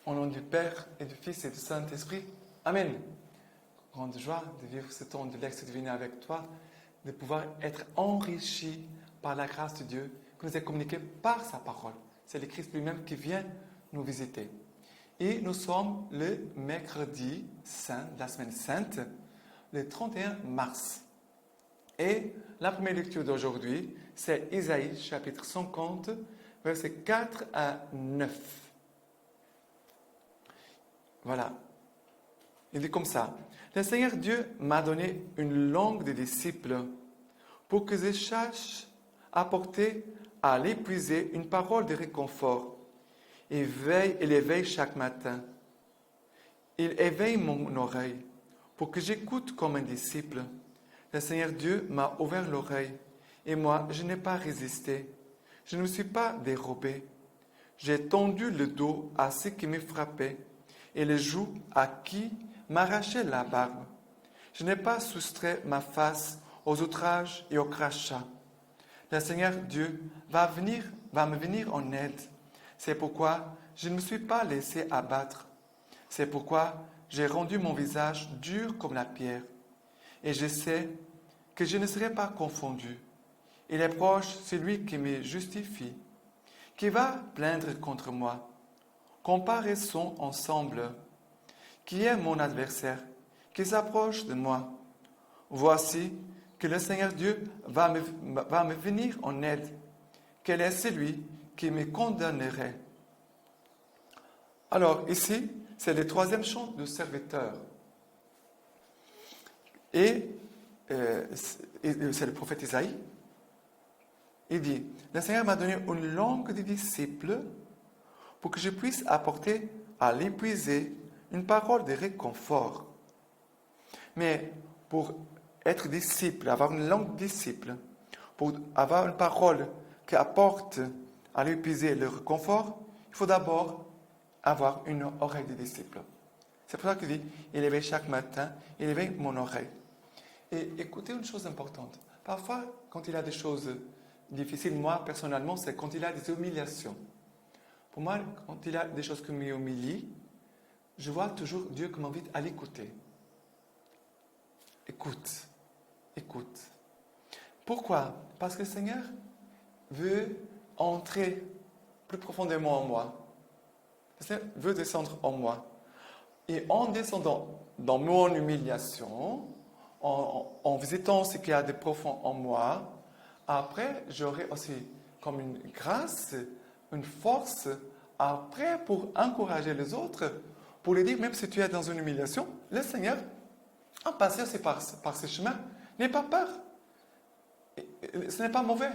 Au nom du Père et du Fils et du Saint-Esprit. Amen. Grande joie de vivre ce temps de l'ex divine avec toi, de pouvoir être enrichi par la grâce de Dieu qui nous est communiquée par sa parole. C'est le Christ lui-même qui vient nous visiter. Et nous sommes le mercredi saint de la semaine sainte, le 31 mars. Et la première lecture d'aujourd'hui, c'est Isaïe chapitre 50, versets 4 à 9. Voilà. Il dit comme ça. Le Seigneur Dieu m'a donné une langue de disciples pour que je cherche à apporter à l'épuisé une parole de réconfort. Il éveille chaque matin. Il éveille mon oreille pour que j'écoute comme un disciple. Le Seigneur Dieu m'a ouvert l'oreille et moi, je n'ai pas résisté. Je ne me suis pas dérobé. J'ai tendu le dos à ceux qui me frappaient et les joues à qui m'arrachaient la barbe. Je n'ai pas soustrait ma face aux outrages et aux crachats. Le Seigneur Dieu va me venir en aide. C'est pourquoi je ne me suis pas laissé abattre. C'est pourquoi j'ai rendu mon visage dur comme la pierre. Et je sais que je ne serai pas confondu. Il est proche celui qui me justifie, qui va plaindre contre moi. Comparaissons ensemble. Qui est mon adversaire, qui s'approche de moi? Voici que le Seigneur Dieu va me venir en aide. Quel est celui qui me condamnerait? Alors ici, c'est le troisième chant du serviteur. Et c'est le prophète Isaïe. Il dit, le Seigneur m'a donné une langue de disciples pour que je puisse apporter à l'épuisé une parole de réconfort. Mais pour être disciple, avoir une langue disciple, pour avoir une parole qui apporte à l'épuisé le réconfort, il faut d'abord avoir une oreille de disciple. C'est pour ça qu'il dit, il éveille chaque matin, il éveille mon oreille. Et écoutez une chose importante. Parfois, quand il y a des choses difficiles, moi personnellement, c'est quand il y a des humiliations. Pour moi, quand il y a des choses qui m'humilient, je vois toujours Dieu qui m'invite à l'écouter. Écoute, écoute. Pourquoi? Parce que le Seigneur veut entrer plus profondément en moi. Le Seigneur veut descendre en moi. Et en descendant dans mon humiliation, en visitant ce qu'il y a de profond en moi, après, j'aurai aussi comme une grâce, une force, après pour encourager les autres, pour lui dire, même si tu es dans une humiliation, le Seigneur, en passant aussi par ce chemin, n'aie pas peur. Ce n'est pas mauvais.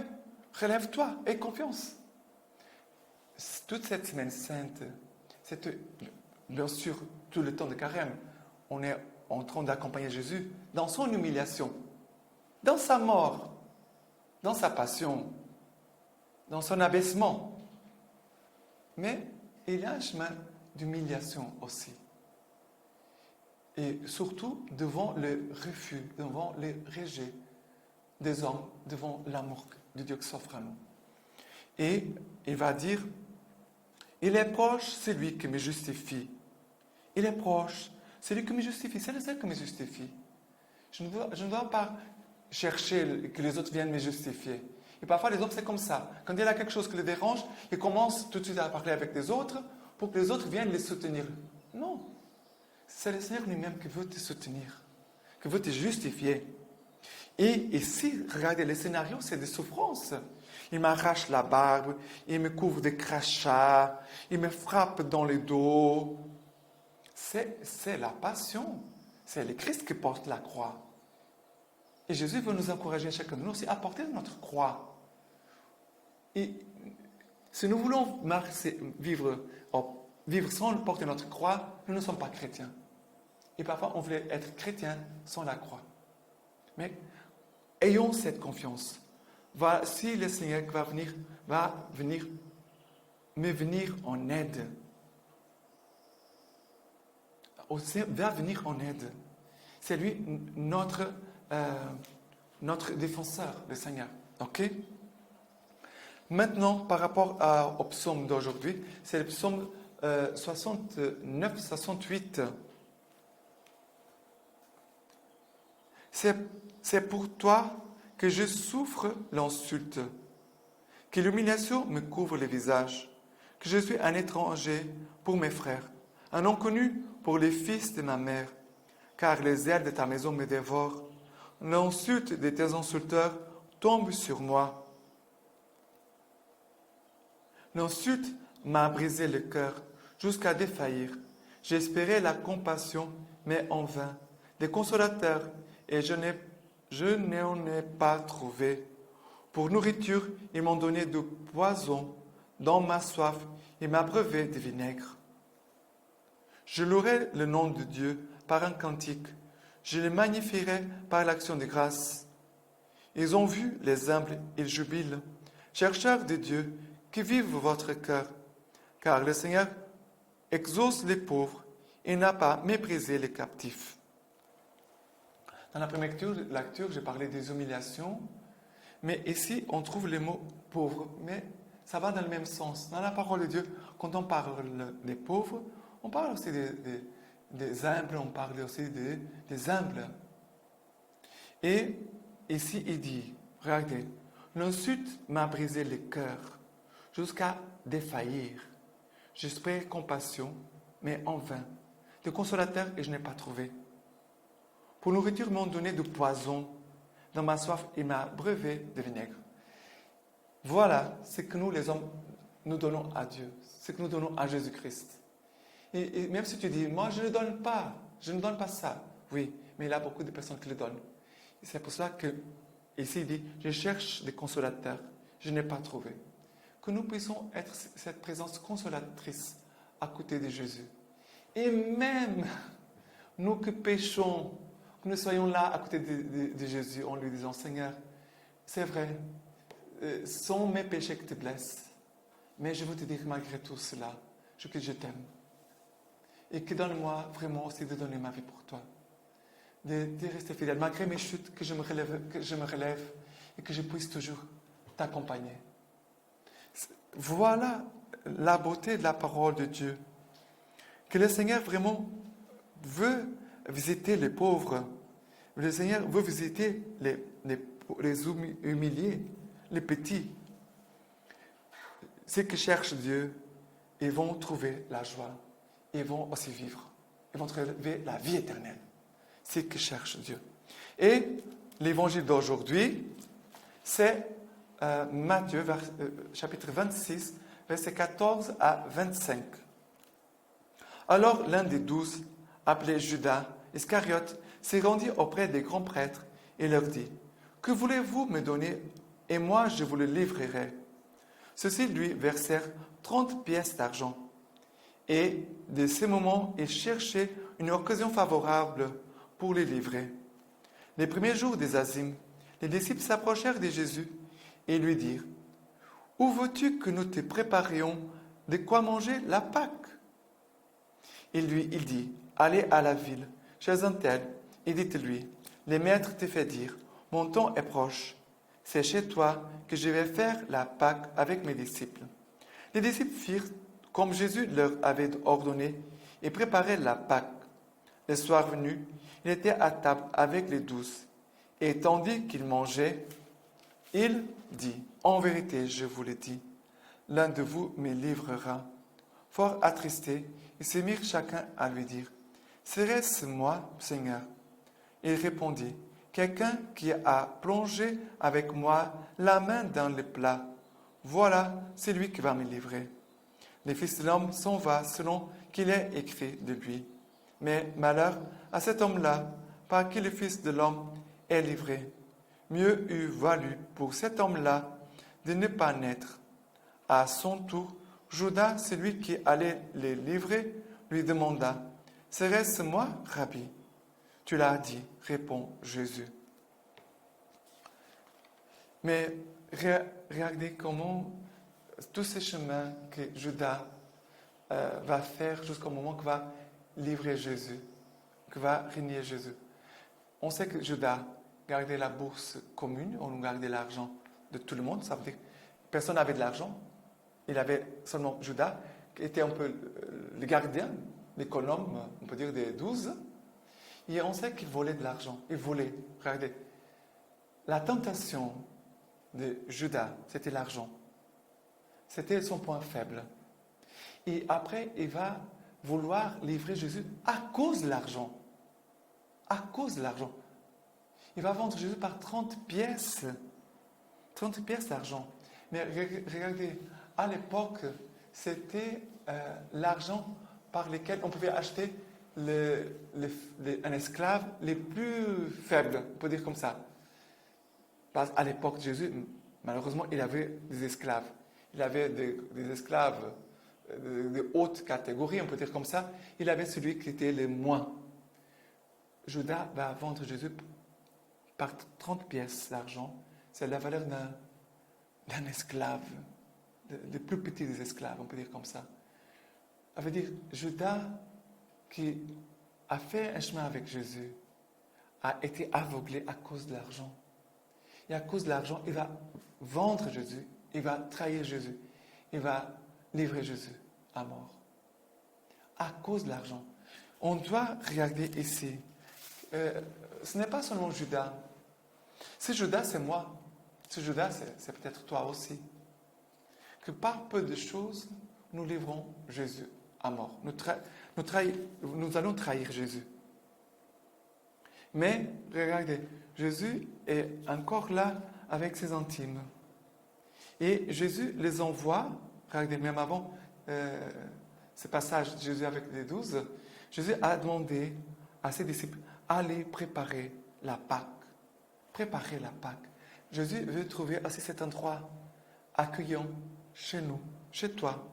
Relève-toi, aie confiance. Toute cette semaine sainte, bien sûr, tout le temps de carême, on est en train d'accompagner Jésus dans son humiliation, dans sa mort, dans sa passion, dans son abaissement. Mais il y a un chemin d'humiliation aussi. Et surtout devant le refus, devant le rejet des hommes, devant l'amour de Dieu qui s'offre à nous. Et il va dire, il est proche celui qui me justifie. Il est proche celui qui me justifie. C'est le seul qui me justifie. Je ne dois pas chercher que les autres viennent me justifier. Et parfois, les hommes, c'est comme ça. Quand il y a quelque chose qui les dérange, ils commencent tout de suite à parler avec les autres pour que les autres viennent les soutenir. Non. C'est le Seigneur lui-même qui veut te soutenir, qui veut te justifier. Et ici, regardez, le scénario, c'est des souffrances. Il m'arrache la barbe, il me couvre de crachats, il me frappe dans le dos. C'est la passion. C'est le Christ qui porte la croix. Et Jésus veut nous encourager chacun de nous aussi à porter notre croix. Et si nous voulons vivre sans porter notre croix, nous ne sommes pas chrétiens. Et parfois, on voulait être chrétien sans la croix. Mais ayons cette confiance. Voici le Seigneur qui va me venir en aide. Va venir en aide. C'est lui notre défenseur, le Seigneur. Ok? Maintenant, par rapport au psaume d'aujourd'hui, c'est le psaume 69-68. C'est pour toi que je souffre l'insulte, que l'humiliation me couvre le visage, que je suis un étranger pour mes frères, un inconnu pour les fils de ma mère, car les ailes de ta maison me dévorent. L'insulte de tes insulteurs tombe sur moi. L'insulte m'a brisé le cœur jusqu'à défaillir. J'espérais la compassion, mais en vain. Des consolateurs, et je n'en ai pas trouvé. Pour nourriture, ils m'ont donné du poison. Dans ma soif, ils m'abreuvaient de vinaigre. Je louerai le nom de Dieu par un cantique. Je le magnifierai par l'action de grâce. Ils ont vu les humbles, ils jubilent. Chercheurs de Dieu, que vive votre cœur, car le Seigneur exauce les pauvres et n'a pas méprisé les captifs. Dans la première lecture, j'ai parlé des humiliations, mais ici, on trouve le mot pauvre, mais ça va dans le même sens. Dans la parole de Dieu, quand on parle des pauvres, on parle aussi des humbles, on parle aussi des humbles. Et ici, il dit, regardez, l'insulte m'a brisé le cœur jusqu'à défaillir. J'espère compassion, mais en vain. De consolateur, et je n'ai pas trouvé. Pour nourriture, ils m'ont donné du poison. Dans ma soif, il m'a brevet de vinaigre. Voilà ce que nous, les hommes, nous donnons à Dieu, ce que nous donnons à Jésus-Christ. Et même si tu dis, moi, je ne donne pas ça. Oui, mais il y a beaucoup de personnes qui le donnent. Et c'est pour cela que, ici, il dit, je cherche des consolateurs, je n'ai pas trouvé. Que nous puissions être cette présence consolatrice à côté de Jésus. Et même nous qui péchons, que nous soyons là à côté de Jésus en lui disant, Seigneur, c'est vrai, sont mes péchés qui te blessent, mais je veux te dire malgré tout cela, que je t'aime. Et que donne-moi vraiment aussi de donner ma vie pour toi. De rester fidèle, malgré mes chutes, que je me relève et que je puisse toujours t'accompagner. Voilà la beauté de la parole de Dieu. Que le Seigneur vraiment veut visiter les pauvres. Le Seigneur veut visiter les humiliés, les petits. Ceux qui cherchent Dieu, ils vont trouver la joie. Ils vont aussi vivre. Ils vont trouver la vie éternelle. Ceux qui cherchent Dieu. Et l'évangile d'aujourd'hui, c'est Matthieu, chapitre 26, versets 14 à 25. Alors l'un des 12, appelé Judas Iscariote, s'est rendu auprès des grands prêtres et leur dit, « Que voulez-vous me donner, et moi je vous le livrerai. » Ceux-ci lui versèrent 30 pièces d'argent. Et de ce moment, il cherchait une occasion favorable pour les livrer. Les premiers jours des Azimes, les disciples s'approchèrent de Jésus et lui dirent, « Où veux-tu que nous te préparions de quoi manger la Pâque ?» Il dit, « Allez à la ville, chez un tel, et dites-lui, le maître te fait dire, mon temps est proche. C'est chez toi que je vais faire la Pâque avec mes disciples. » Les disciples firent comme Jésus leur avait ordonné et préparèrent la Pâque. Le soir venu, il était à table avec les 12. Et tandis qu'il mangeait, il dit, « En vérité, je vous le dis, l'un de vous me livrera. » Fort attristés, ils se mirent chacun à lui dire, « Serait-ce moi, Seigneur ?» Il répondit, « Quelqu'un qui a plongé avec moi la main dans le plat, voilà celui qui va me livrer. Le Fils de l'homme s'en va selon qu'il est écrit de lui. Mais malheur à cet homme-là, par qui le Fils de l'homme est livré. Mieux eût valu pour cet homme-là de ne pas naître. » À son tour, Judas, celui qui allait les livrer, lui demanda, « Serait-ce moi, Rabbi ?» « Tu l'as dit, répond Jésus. Mais regardez comment tous ces chemins que Judas va faire jusqu'au moment qu'il va livrer Jésus, qu'il va régner Jésus. On sait que Judas gardait la bourse commune, on gardait l'argent de tout le monde, ça veut dire que personne n'avait de l'argent. Il avait seulement Judas, qui était un peu le gardien, l'économe, on peut dire des 12. Et on sait qu'il volait de l'argent. Il volait. Regardez. La tentation de Judas, c'était l'argent. C'était son point faible. Et après, il va vouloir livrer Jésus à cause de l'argent. À cause de l'argent. Il va vendre Jésus par 30 pièces. 30 pièces d'argent. Mais regardez, à l'époque, c'était l'argent par lequel on pouvait acheter un esclave les plus faibles, on peut dire comme ça. Parce qu'à l'époque de Jésus, malheureusement, il avait des esclaves. Il avait des esclaves de haute catégorie, on peut dire comme ça. Il avait celui qui était le moins. Judas va vendre Jésus par 30 pièces d'argent. C'est la valeur d'un esclave, le plus petit des esclaves, on peut dire comme ça. Ça veut dire, Judas, qui a fait un chemin avec Jésus, a été aveuglé à cause de l'argent. Et à cause de l'argent, il va vendre Jésus, il va trahir Jésus, il va livrer Jésus à mort. À cause de l'argent. On doit regarder ici. Ce n'est pas seulement Judas. Si Judas, c'est moi. Si Judas, c'est peut-être toi aussi. Que par peu de choses, nous livrons Jésus à mort. Nous allons trahir Jésus. Mais, regardez, Jésus est encore là avec ses intimes. Et Jésus les envoie, regardez, même avant ce passage de Jésus avec les 12, Jésus a demandé à ses disciples, allez préparer la Pâque. Préparer la Pâque. Jésus veut trouver aussi cet endroit accueillant chez nous, chez toi.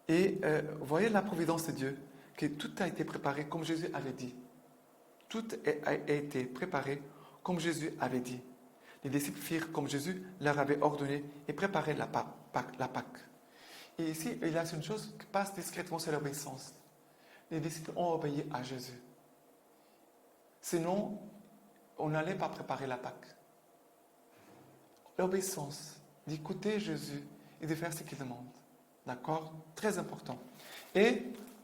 Et voyez la providence de Dieu, que tout a été préparé comme Jésus avait dit. Tout a été préparé comme Jésus avait dit. Les disciples firent comme Jésus leur avait ordonné et préparé la Pâque. Et ici, il y a une chose qui passe discrètement, c'est l'obéissance. Les disciples ont obéi à Jésus. Sinon, on n'allait pas préparer la Pâque. L'obéissance, d'écouter Jésus et de faire ce qu'il demande. D'accord? Très important. Et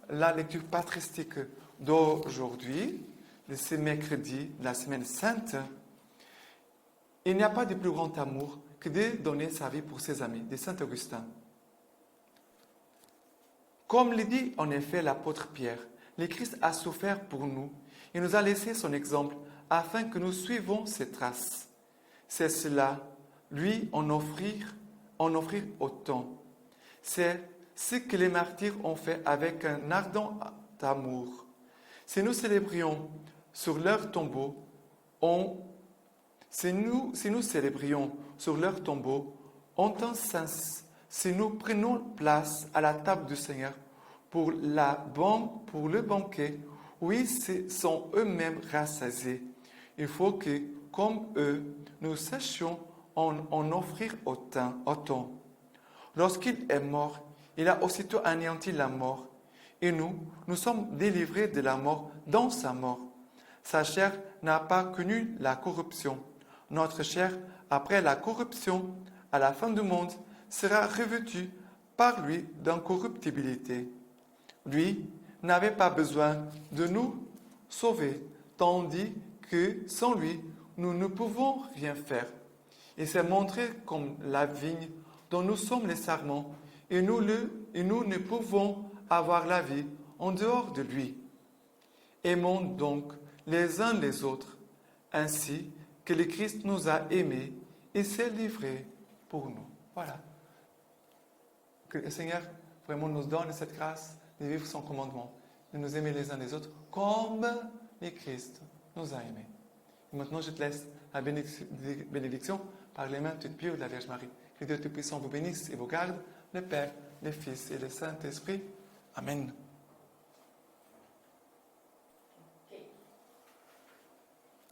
la lecture patristique d'aujourd'hui, de ce mercredi, de la semaine sainte, il n'y a pas de plus grand amour que de donner sa vie pour ses amis, de Saint Augustin. Comme le dit en effet l'apôtre Pierre, le Christ a souffert pour nous et nous a laissé son exemple afin que nous suivions ses traces. C'est cela, lui en offrir autant. C'est ce que les martyrs ont fait avec un ardent amour. Si nous célébrions sur leur tombeau, si nous célébrions sur leur tombeau, en tant sens, si nous prenons place à la table du Seigneur pour le banquet, où ils sont eux-mêmes rassasiés, il faut que, comme eux, nous sachions en offrir autant. Lorsqu'il est mort, il a aussitôt anéanti la mort. Et nous sommes délivrés de la mort dans sa mort. Sa chair n'a pas connu la corruption. Notre chair, après la corruption, à la fin du monde, sera revêtue par lui d'incorruptibilité. Lui n'avait pas besoin de nous sauver, tandis que sans lui, nous ne pouvons rien faire. Il s'est montré comme la vigne dont nous sommes les sarments, et nous ne pouvons avoir la vie en dehors de lui. Aimons donc les uns les autres, ainsi que le Christ nous a aimés et s'est livré pour nous. Voilà. Que le Seigneur vraiment nous donne cette grâce de vivre son commandement, de nous aimer les uns les autres comme le Christ nous a aimés. Et maintenant, je te laisse la bénédiction par les mains toutes pures de la Vierge Marie. Que Dieu Tout-Puissant vous bénisse et vous garde, le Père, le Fils et le Saint-Esprit. Amen.